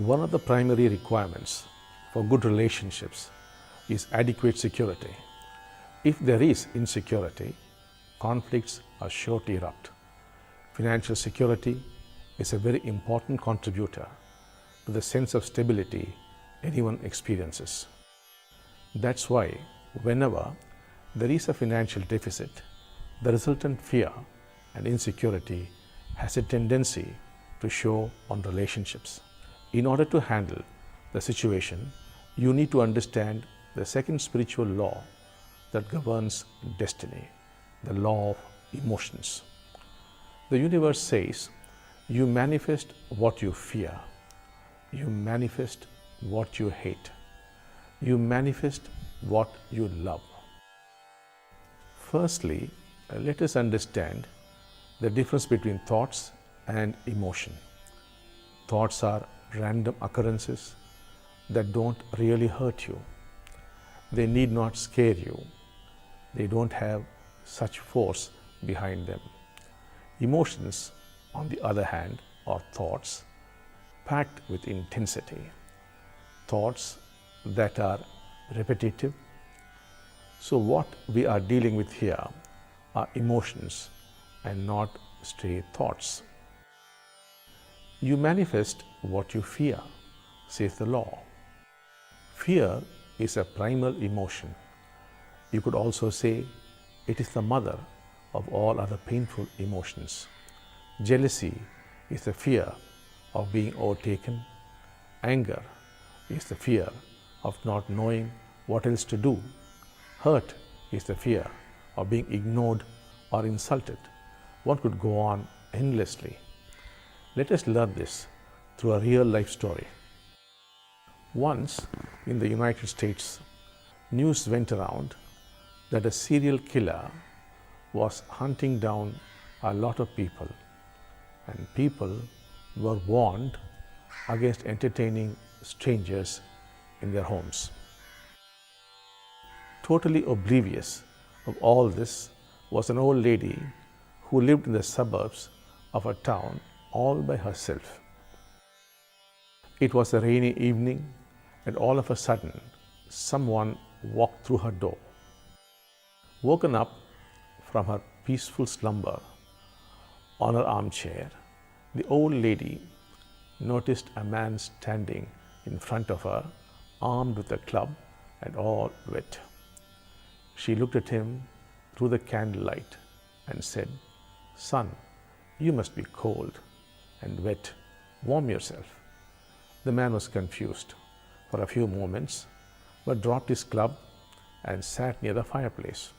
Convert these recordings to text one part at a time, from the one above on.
One of the primary requirements for good relationships is adequate security. If there is insecurity, conflicts are sure to erupt. Financial security is a very important contributor to the sense of stability anyone experiences. That's why whenever there is a financial deficit, the resultant fear and insecurity has a tendency to show on relationships. In order to handle the situation, you need to understand the second spiritual law that governs destiny, the law of emotions. The universe says, you manifest what you fear, you manifest what you hate, you manifest what you love. Firstly, let us understand the difference between thoughts and emotion. Thoughts are random occurrences that don't really hurt you. They need not scare you. They don't have such force behind them. Emotions, on the other hand, are thoughts packed with intensity. Thoughts that are repetitive. So what we are dealing with here are emotions and not stray thoughts. You manifest what you fear, says the law. Fear is a primal emotion. You could also say it is the mother of all other painful emotions. Jealousy is the fear of being overtaken. Anger is the fear of not knowing what else to do. Hurt is the fear of being ignored or insulted. One could go on endlessly. Let us learn this through a real life story. Once in the United States, news went around that a serial killer was hunting down a lot of people, and people were warned against entertaining strangers in their homes. Totally oblivious of all this was an old lady who lived in the suburbs of a town all by herself. It was a rainy evening, and all of a sudden, someone walked through her door. Woken up from her peaceful slumber on her armchair, the old lady noticed a man standing in front of her, armed with a club and all wet. She looked at him through the candlelight and said, "Son, you must be cold and wet. Warm yourself." The man was confused for a few moments, but dropped his club and sat near the fireplace.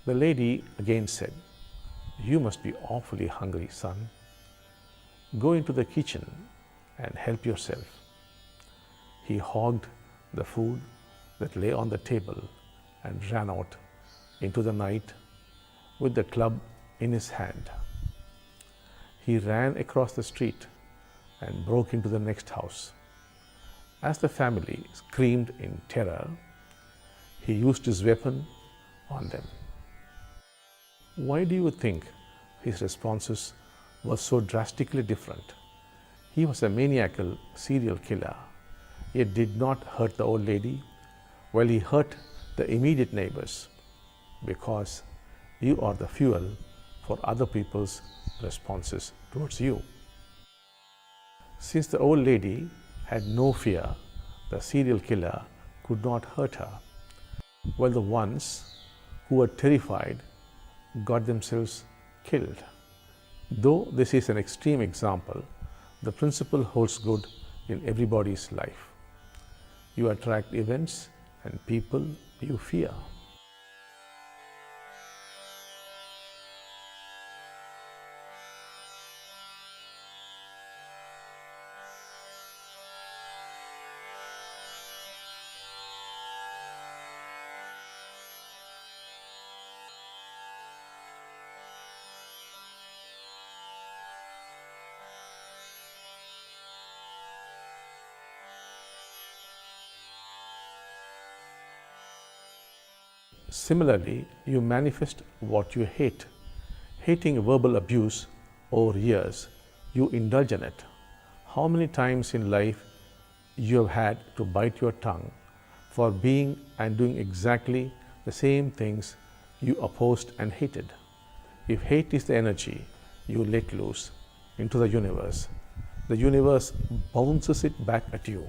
The lady again said, "You must be awfully hungry, son. Go into the kitchen and help yourself." He hogged the food that lay on the table and ran out into the night with the club in his hand. He ran across the street and broke into the next house. As the family screamed in terror, he used his weapon on them. Why do you think his responses were so drastically different? He was a maniacal serial killer, yet did not hurt the old lady, while he hurt the immediate neighbors, because you are the fuel for other people's responses towards you. Since the old lady had no fear, the serial killer could not hurt her, while the ones who were terrified got themselves killed. Though this is an extreme example, the principle holds good in everybody's life. You attract events and people you fear. Similarly, you manifest what you hate. Hating verbal abuse over years, you indulge in it. How many times in life you have had to bite your tongue for being and doing exactly the same things you opposed and hated? If hate is the energy you let loose into the universe bounces it back at you.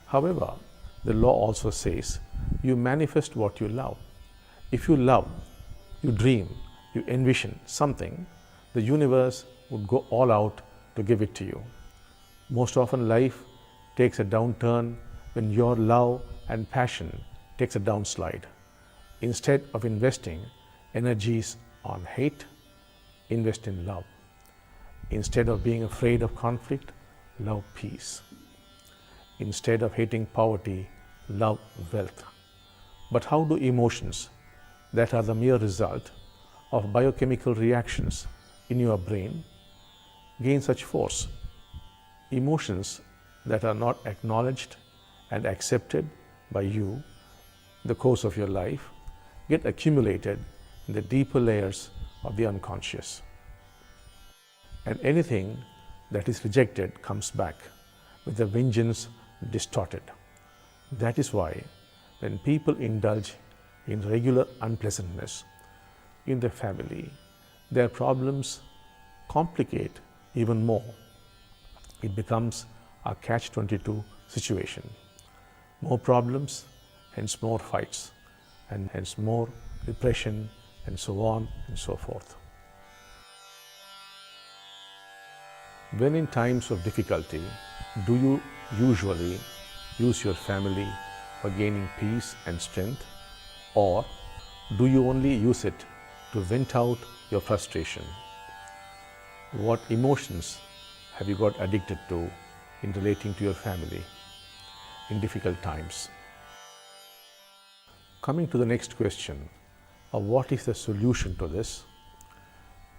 However, the law also says you manifest what you love. If you love, you dream, you envision something, the universe would go all out to give it to you. Most often life takes a downturn when your love and passion takes a downslide. Instead of investing energies on hate, invest in love. Instead of being afraid of conflict, love peace. Instead of hating poverty, love wealth. But how do emotions that are the mere result of biochemical reactions in your brain gain such force? Emotions that are not acknowledged and accepted by you in the course of your life get accumulated in the deeper layers of the unconscious. And anything that is rejected comes back with a vengeance distorted. That is why when people indulge in regular unpleasantness in their family, their problems complicate even more. It becomes a catch-22 situation. More problems, hence more fights, and hence more repression, and so on and so forth. When in times of difficulty, do you usually use your family for gaining peace and strength, or do you only use it to vent out your frustration? What emotions have you got addicted to in relating to your family in difficult times? Coming to the next question of what is the solution to this?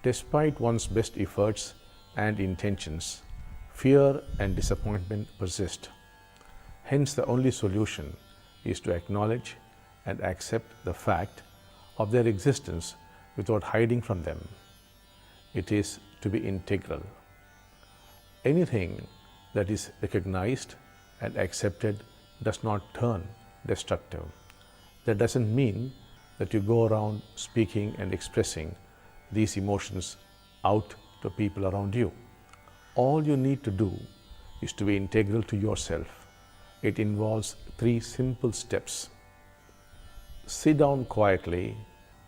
Despite one's best efforts and intentions, fear and disappointment persist. Hence, the only solution is to acknowledge and accept the fact of their existence without hiding from them. It is to be integral. Anything that is recognized and accepted does not turn destructive. That doesn't mean that you go around speaking and expressing these emotions out to people around you. All you need to do is to be integral to yourself. It involves 3 simple steps. Sit down quietly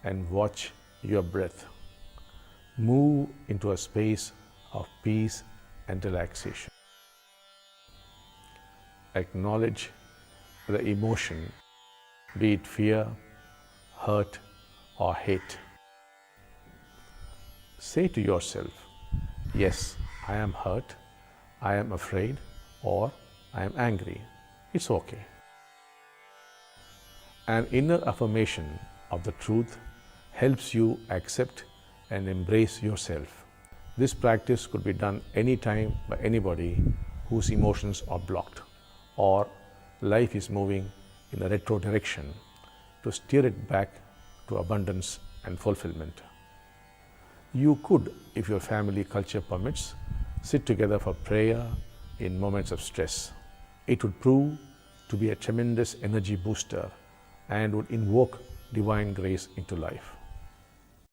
and watch your breath. Move into a space of peace and relaxation. Acknowledge the emotion, be it fear, hurt, or hate. Say to yourself, yes, I am hurt, I am afraid, or I am angry. It's okay. An inner affirmation of the truth helps you accept and embrace yourself. This practice could be done anytime by anybody whose emotions are blocked or life is moving in a retro direction, to steer it back to abundance and fulfillment. You could, if your family culture permits, sit together for prayer in moments of stress. It would prove to be a tremendous energy booster and would invoke divine grace into life.